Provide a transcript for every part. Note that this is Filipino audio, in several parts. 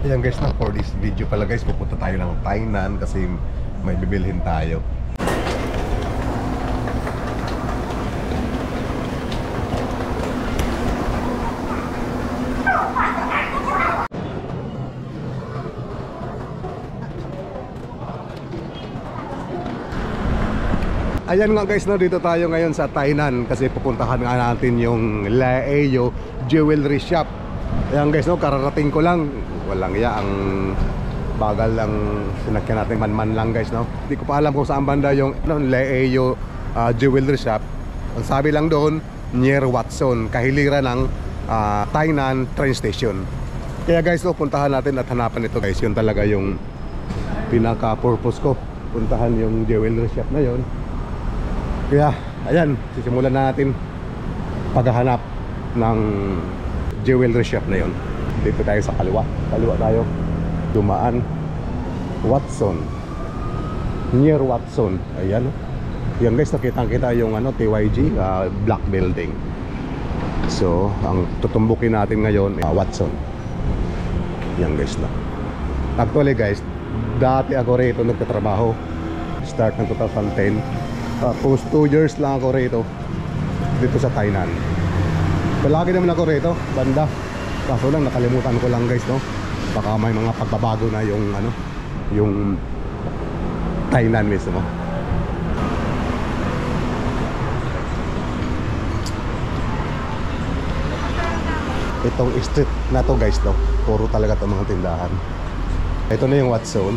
Ayan guys, na for this video pala guys, pupunta tayo ng Tainan kasi may bibilhin tayo. Ayan nga guys, no, dito tayo ngayon sa Tainan kasi pupuntahan nga natin yung Laeyo Jewelry Shop. Ayan guys, no, kararating ko lang. Walang iya, ang bagal lang sinakyan natin, man-man lang guys, no. Hindi ko pa alam kung saan banda yung Laeyo Jewelry Shop. Ang sabi lang doon, near Watson, kahiliran ng Tainan train station. Kaya guys, no, puntahan natin at hanapan ito guys. Yun talaga yung pinaka-purpose ko, puntahan yung jewelry shop na yon. Kaya, ayan, sisimulan na natin paghahanap ng jewelry shop na yon. Dito tayo sa kaliwa. Kaliwa tayo. Dumaan. Watson. Near Watson. Ayan. Yan guys, nakita-kita yung TYG black building. So, ang tutumbukin natin ngayon Watson. Yan guys na. Actually guys, dati ako rito nagtatrabaho. Start ng 2010. Tapos 2 years lang ako rito dito sa Tainan. Palagi naman ako rito, banda. Kaso lang nakalimutan ko lang guys, no. Baka may mga pagbabago na yung yung Tainan mismo. Itong street na to guys, no, puro talaga itong mga tindahan. Ito na yung Watson.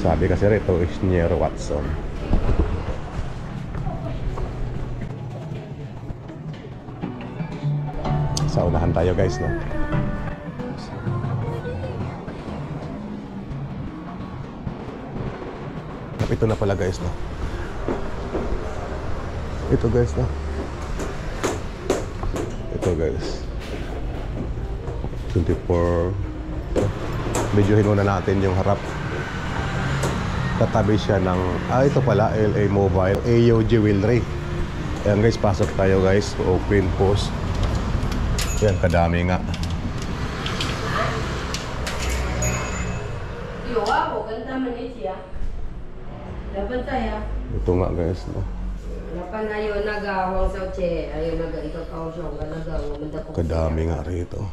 Sabi kasi rito is near Watson. Sa unahan tayo guys, no. Ito na pala guys, no. Ito guys, no. Ito guys. 24. Videohin muna natin yung harap. Katabi siya ng ito pala, LA Mobile Ayo Jewelry. Ayan guys, pasok tayo guys. Open post. Ayan, kadami nga. Ito nga guys, no. Kadami nga rito.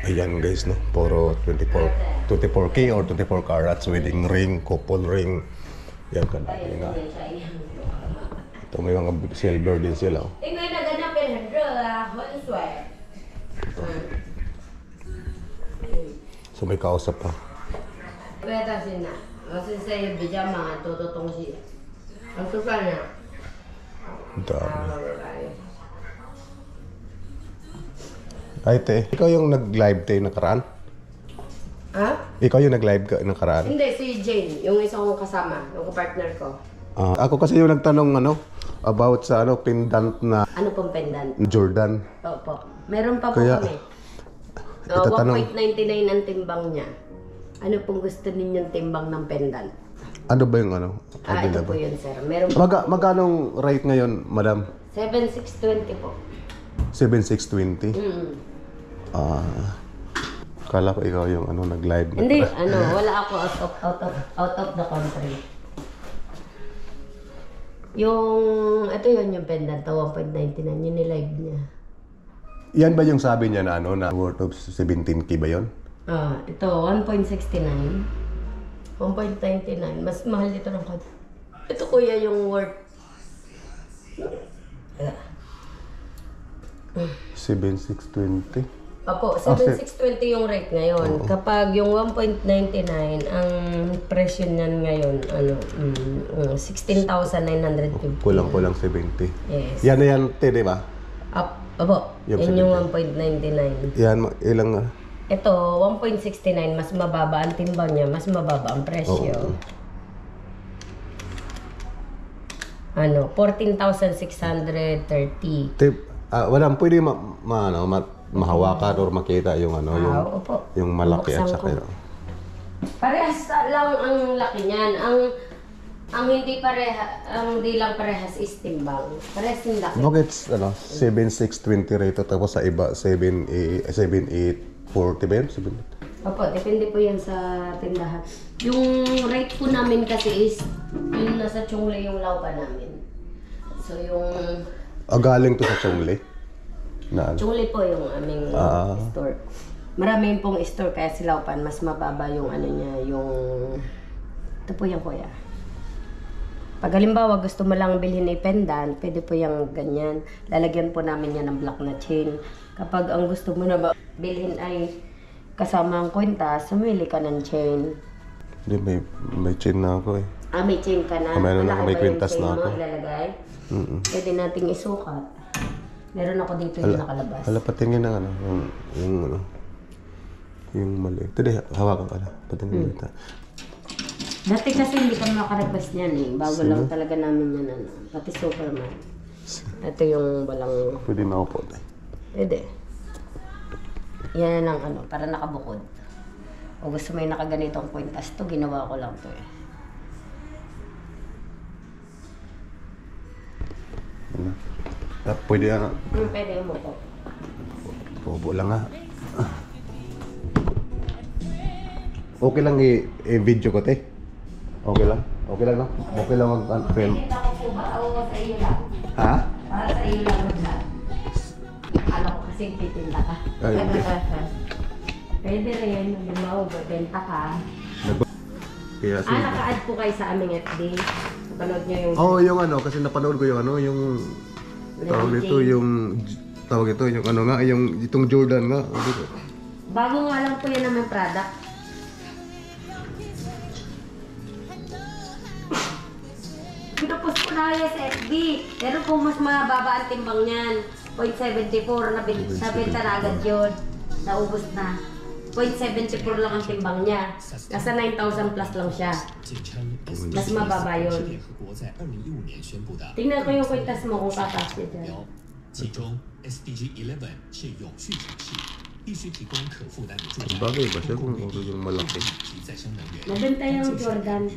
Ayan guys, no, puro 24K or 24 carats wedding ring, couple ring. Yan, kadami nga. Ito may mga silver din sila, oh. So may kausap pa. Dami. Ay te, ikaw yung nag-live tayo nakaraan? Ha? Ikaw yung nag-live ka nakaraan? Hindi, si Jane, yung isang kong kasama, yung partner ko. Ako kasi yung nagtanong about sa pendant na Ano pong pendant? Jordan. Opo. Meron pa po Kaya, kami. itatanong, 1.99 ang timbang niya. Ano pong gusto ninyong timbang ng pendant? ano ba yung Ito po yun, sir. Meron po. Magkanong rate ngayon, madam? 7,620 po. 7,620? Kala ko ikaw yung nag-live. Hindi, wala ako out of the country. Ito yun yung pendant, 1.99, yun ni-live niya. Yan ba yung sabi niya na na worth of 17K ba yun? Ito, 1.69. 1.99. Mas mahal dito ng konti. Ito kuya yung worth. 7,620? Opo, 7,620 yung rate ngayon. Kapag yung 1.99, ang presyo niyan ngayon, 16,950. Kulang-kulang 70. Yes. Yan na yan, te, di ba? Opo, yun yung 1.99. Yan, ilang Ito, 1.69, mas mababa ang timbang niya, mas mababa ang presyo. 14,630. Walang pwede mahawakan or makita yung Opo. yung malaki at Buksan saka ko. Parehas lang ang laki niyan. Ang hindi lang parehas is timbang. Parehas yung laki. Bakit 7,620 rito tapos sa iba 7,840 ba yun? Opo, depende po yan sa tindahan. Yung rate po namin kasi is yung nasa Chongle yung laupa namin. So yung... galing to sa Chongle? Chongle po yung aming store. Marami pong store kaya si Laupan mas mababa yung ano niya, yung... Ito po yung kuya. Pag halimbawa gusto mo lang bilhin na pendant, pwede po yung ganyan. Lalagyan po namin yan ng black na chain. Kapag ang gusto mo na bilhin ay kasama ang kwintas, sumili ka ng chain. Hindi, may chain na ako eh. May chain ka na. Meron ako, may kwintas na ako. Ilalagay? Pwede nating isukat. Meron ako dito yung nakalabas. Patingin na yung mali. Tadi, hawakan ka na. Patingin dito. Dati kasi hindi kami makarequest niyan eh. Bago lang talaga namin yan pati Superman. Ito yung walang... Pwede maupo tayo. Pwede. Yan ang para nakabukod. O gusto may nakaganitong kwintas to, ginawa ko lang to eh. Pwede yan. Pwede mo to. Bobo lang ha. Okay lang i-video ko te. Okay lang? Okay lang no? Okay lang mag-film. Kita ko po ba o sa iyo lang? Ha? Para sa iyo lang mag-vlog. Akala ko kasi titinda ka. Ay, hindi. Pwede rin, halimbawa, benta ka. Kaya Naka-add po kayo sa aming FB. Napanood nyo yung... yung kasi napanood ko yung tawag nito, yung itong Jordan nga. Bago nga lang po yan naman product. Pinapos ko na yan sa FB. Pero kung mas mababa ang timbang niyan, 0.74 na benta na agad yun. Naubos na. 0.74 lang ang timbang niya. Nasa 9,000 plus lang siya. Mas mababa yun. Tingnan ko yung kwintas mo kung kakasya dyan. 其中 SDG 11是永续体系，必须提供可负担的住宅， Bagay ba siya kung yung malaki? 及再生能源。 Mabenta yung Jordan.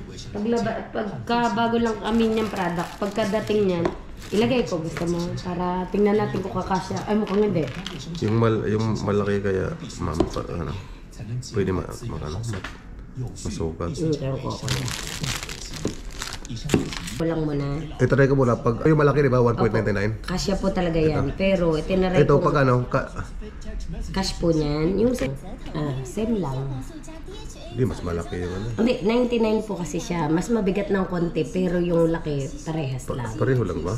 Pagka bago lang kami niyang product, pagkadating niyan, ilagay ko gusto mo para tingnan natin kung kakasya. Ay mukhang hindi. Yung malaki kaya ma'am pwede masukat. Kulang mo na. Try ko muna pag yung malaki di ba 1.99. Kasya po talaga yan. Pero itinaray Ito ko. pag Cash po niyan. Yung same lang. Hindi mas malaki yung Hindi, 99 po kasi siya. Mas mabigat ng konti pero yung laki parehas lang. Pareho lang ba?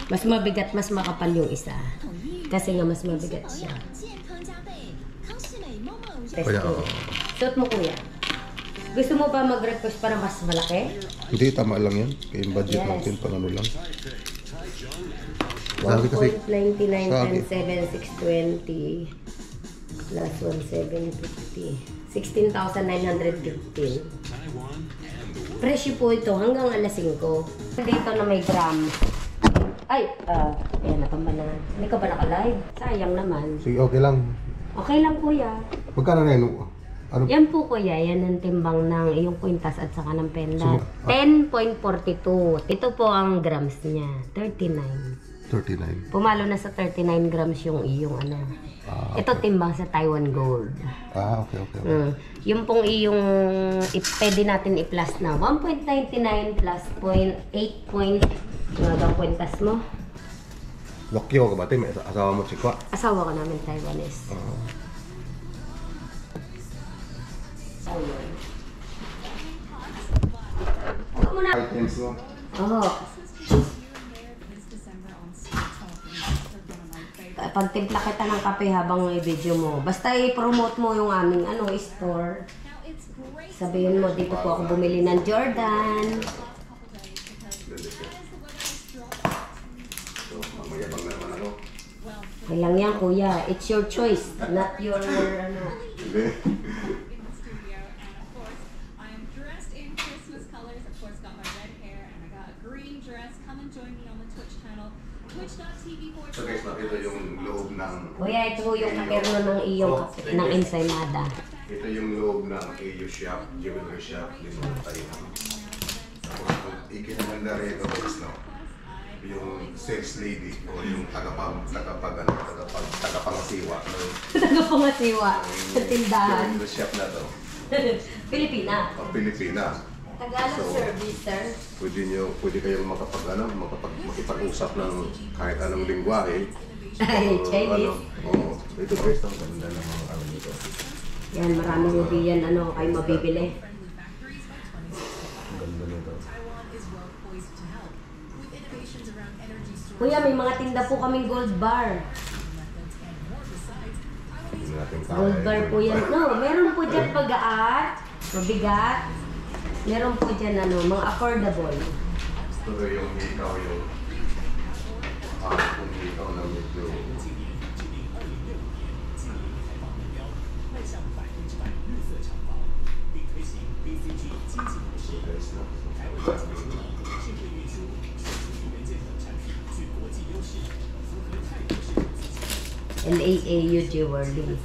Mas mabigat, mas makapal yung isa. Kasi nga mas mabigat siya. Test ko. Suot mo kuya. Gusto mo ba mag-request para mas malaki? Hindi, tama lang yan. Kaya yung budget natin pang ano lang. Sabi kasi 1.99 times 7,620 plus 1,750. 16,915. Presyo po ito hanggang alas 5. Dito na may gram. Ay, ayan, natamba na. Hindi ka ba naka-live? Sayang naman. sige, okay lang. Okay lang kuya. Magkano na yun? Ano? Yan po kuya, yan ang timbang ng iyong kwintas at saka ng pendant. 10.42. Ito po ang grams niya. 39. 39. Pumalo na sa 39 grams yung iyong ano. Ito timbang sa Taiwan Gold. Okay. Yung pong iyong pwede natin i-plus na 1.99 plus 0.8 hanggang kwintas mo. Lokyo ka ba? May asawa mo chikwa? Asawa ko namin Taiwanese. Ano mo na? Items mo? Oo. Pagtimpla kita ng kape habang i-video mo. Basta i-promote mo yung aming store. Sabihin mo, dito po ako bumili ng Jordan. Kailang yan, kuya. It's your choice, not your, ano. So guys, nakita yung loob ng... Kuya, ito yung kaperno ng iyong ng ensaymada. Ito yung loob ng AU shop, jewelry shop, dito tayo. Tapos, ikinaganda rito guys, no? Yung sales lady o yung tagapangasiwa ng Tagapangasiwa sa tindahan. yung shop na to. Pilipina. O Pilipina. Tagalog So, service, sir. Pwede kayong makipag-usap ng kahit anong lingwahe. Ay, Chinese. Ito guys, ang ganda ng mga ano nito. Yan, maraming ubiyan, ano, kayo mabibili. Ang ganda nito. Kuya, may mga tinda po kaming gold bar. Hindi natin kaya. Gold bar po yan. No, meron po dyan pag-aat, mabigat. Meron po dyan, ano, mga affordable. Ito yung hikaw yung kung hikaw na medyo LAAU Jewelry.